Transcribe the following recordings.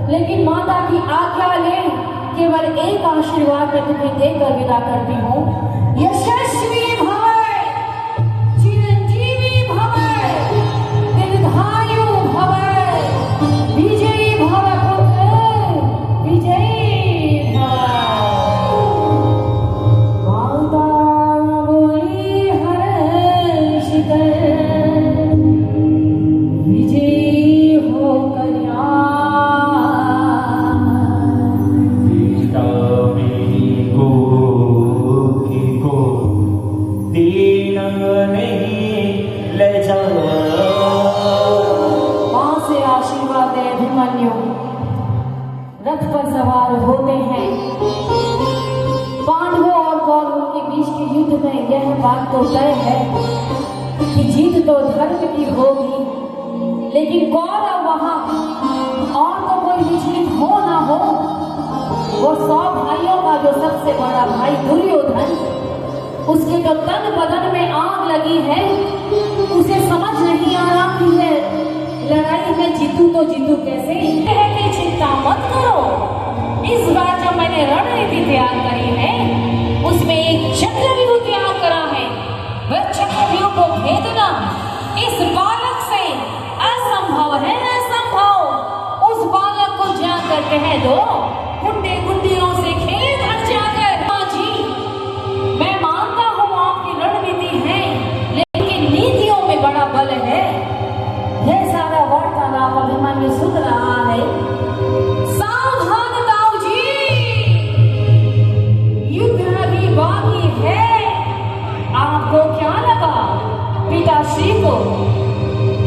लेकिन माता की आज्ञा ले केवल एक आशीर्वाद में तुम्हें देकर विदा करती हूँ। यशस्वी भव, चिरंजीवी भव, दीर्घायु भव, विजयी भव पुत्र, विजयी भव। माता बोली हर्षित विजयी हो कन्या। रथ पर सवार होते हैं। पांडवों और कौरवों के बीच के युद्ध में यह बात तो तय है कि जीत तो धर्म की होगी, लेकिन कौरव वहां और तो कोई विचलित हो ना हो, वो 100 भाइयों का जो सबसे बड़ा भाई दुर्योधन, उसके जो तन बदन में आग लगी है, उसे समझ नहीं आ रहा कि है लड़ाई में जीतू तो जीतू कैसे। चिंता मत करो, इस बार जो मैंने रणनीति तैयार करी है उसमें एक चक्रव्यूह तैयार करा है। वह चक्रव्यूह को भेदना इस बालक से असंभव है, असंभव। उस बालक को जा करके कह दो गुड्डे गुड्डियों से खेल धर जाकर। हाँ जी, मैं मानता हूँ आपकी रणनीति है, लेकिन नीतियों में बड़ा बल है। यह सारा वार्तालाप अभिमन्यु सुन रहा है। सावधान दाऊ जी, युद्ध अभी बाकी है। आपको क्या लगा पिताश्री को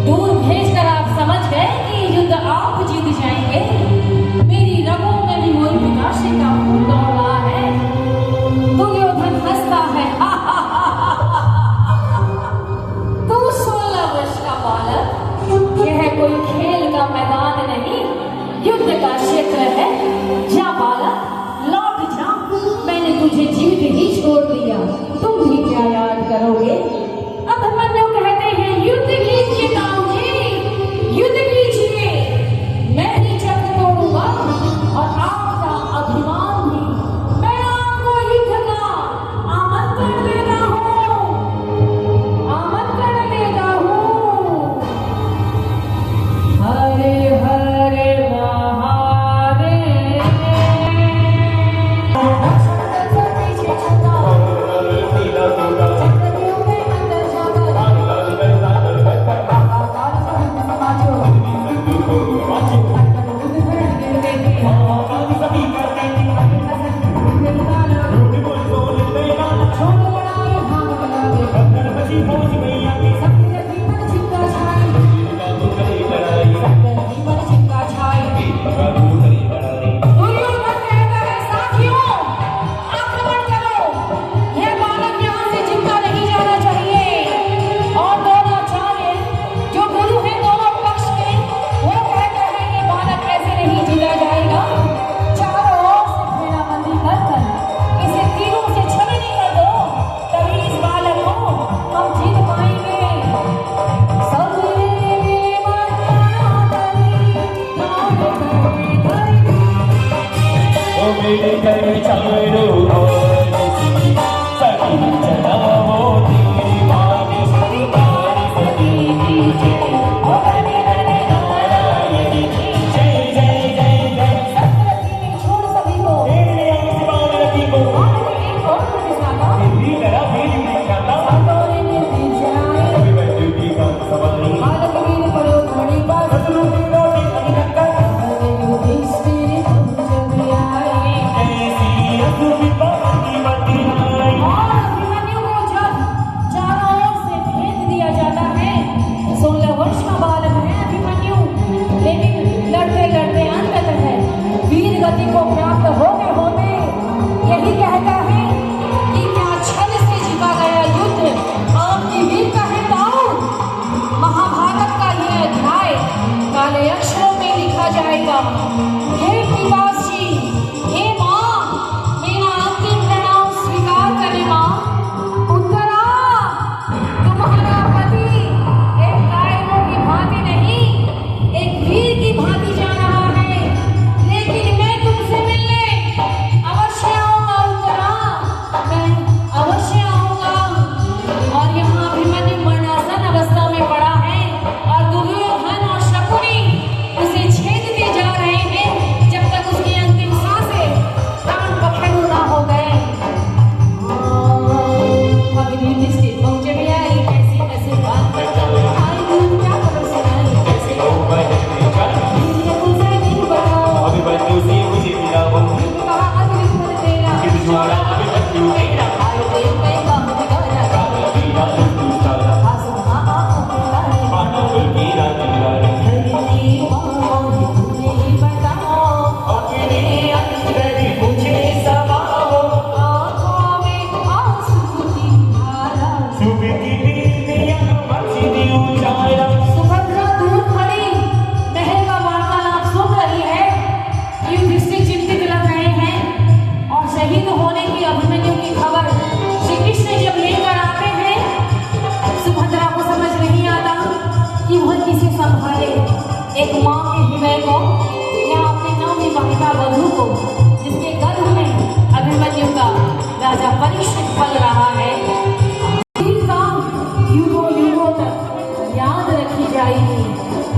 दूर भेजकर आप समझ गए कि युद्ध आप जीत जाएंगे? मेरी रगों में भी वही पिताश्री का खून दौड़ रहा है। दुर्योधन हंसता है। तू 16 वर्ष का बालक, यह कोई खेल का मैदान नहीं, युद्ध का क्षेत्र है। जा बालक, लौट जा। मैंने तुझे जीवित ही छोड़ दिया, तुम भी क्या याद करोगे? अभिमन्यु कहते हैं युद्ध कीजिए दाऊ जी, युद्ध कीजिए। मैं ही चक्र तोड़ूंगा और आपका अभिमान भी। मैं आपको युद्ध का आमंत्रण देता हूँ, आमंत्रण देता हूँ। हरे हरे महादेव। पीछे चलता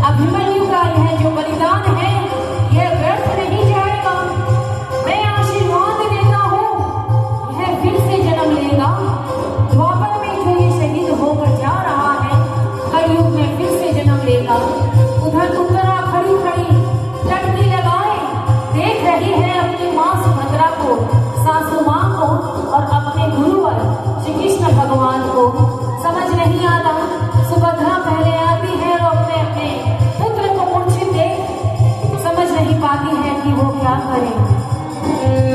अभिमन्यु का यह जो बलिदान है यह व्यर्थ नहीं जाए। क्या करें।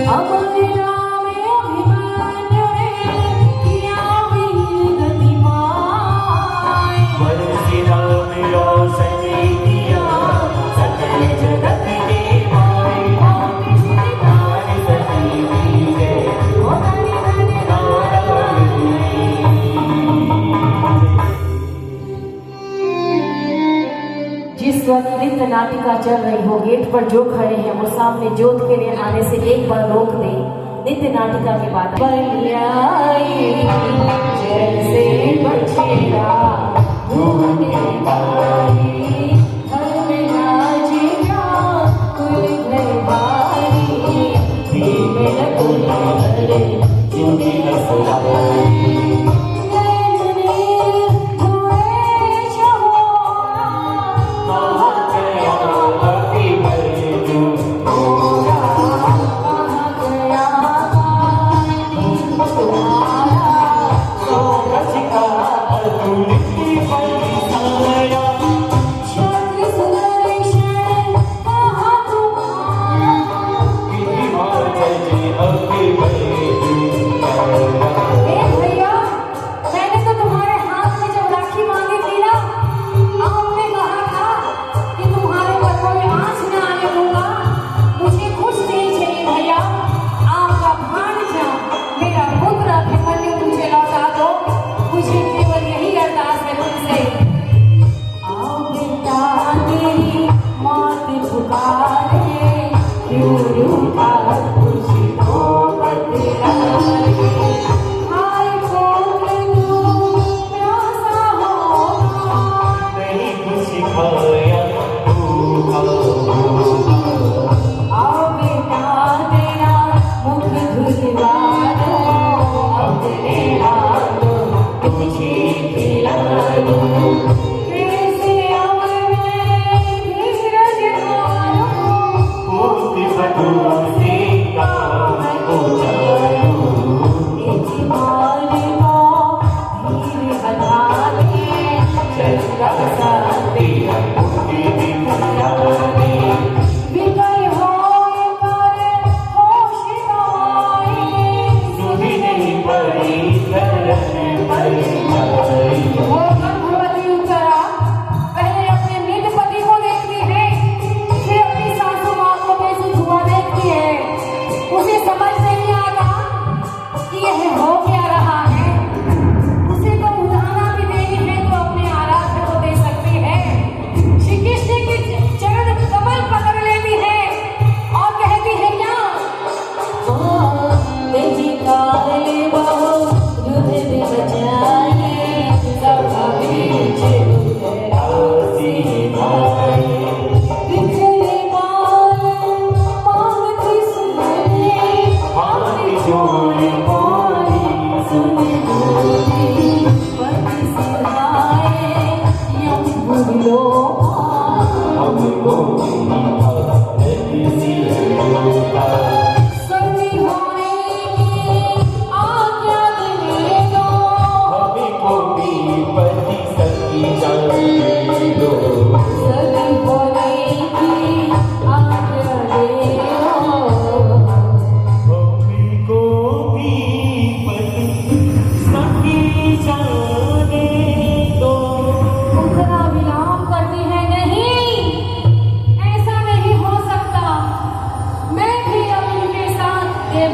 अमर नाम अभिमन्यु ने किया वीर गति पाए। बरसी नाम रोशन किया सकल जगत के माए। नारी सती वीर जिस वक्त नृत्य नाटिका चल रही हो, गेट पर जो खड़े हैं वो सामने जोत के लिए आने से एक बार रोक दे। नृत्य नाटिका के बाद जैसे बछड़ा ढूंढे बारी, घर में नाचेगा कुल घर बारी, धीमे लगुल भरे चुनी असराई।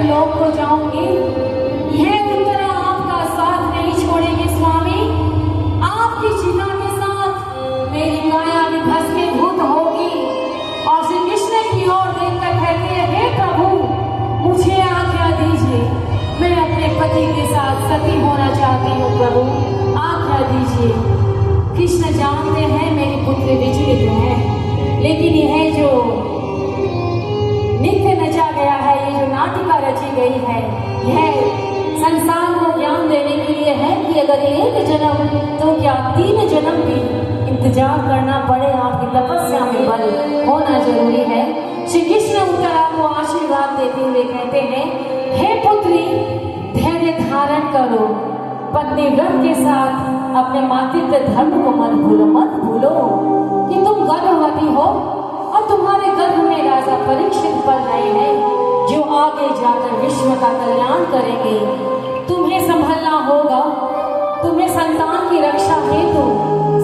लोक को जाऊंगी, यह उत्तरा आपका साथ नहीं छोड़ेगी स्वामी। आपकी चिता के साथ मेरी काया भी भस्मीभूत होगी। और श्री कृष्ण की ओर देखकर कहती है, हे प्रभु मुझे आज्ञा दीजिए, मैं अपने पति के साथ सती होना चाहती हूँ, प्रभु आज्ञा दीजिए। कृष्ण जानते हैं मेरी पुत्री विचलित है, लेकिन यह जो नित्य नचा गया है, ये जो नाटिका रची गई है, यह संसार को ज्ञान देने के लिए है कि अगर एक जन्म तो क्या 3 जन्म भी इंतजार करना पड़े, आपकी तपस्या में बल होना जरूरी है। श्री कृष्ण उत्तरा को आशीर्वाद देते हुए कहते हैं, हे पुत्री धैर्य धारण करो, पत्नी व्रत के साथ अपने मातृत्व धर्म को मत भूलो कि तुम गर्भवती हो और तुम्हारे गर्भ में राजा परीक्षित पल रहे हैं जो आगे जाकर विश्व का कल्याण करेंगे। तुम्हें संभलना होगा, तुम्हें संतान की रक्षा हेतु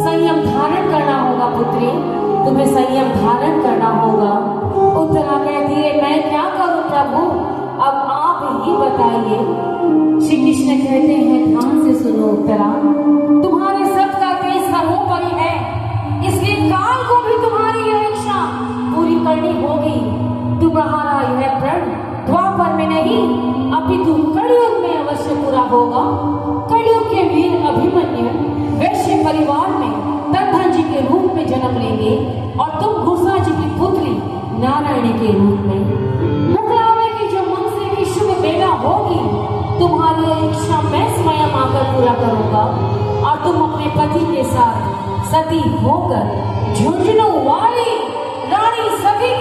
संयम धारण करना होगा पुत्री, तुम्हें संयम धारण करना होगा। उत्तरा कहती है मैं क्या करूं प्रभु, अब आप ही बताइए। श्री कृष्ण कहते हैं ध्यान से सुनो उत्तरा, तुम्हारे सबका तेज समूह पर है, इसलिए काल को भी तुम्हारी यह इच्छा पूरी करनी होगी। तुम्हारा यह प्रण द्वापर में नहीं अपितु कलयुग में अवश्य पूरा होगा। कलयुग के वीर अभिमन्यु वैश्य परिवार में दत्तन जी के रूप में जन्म लेंगे और तुम घुसा जी की पुत्री नारायण के रूप में। मुकलावे की जो मन से भी शुभ बेटा होगी, तुम्हारी यह इच्छा मैं स्वयं आकर पूरा करूंगा और तुम अपने पति के साथ सती होकर झुंझुनू वाली रानी सती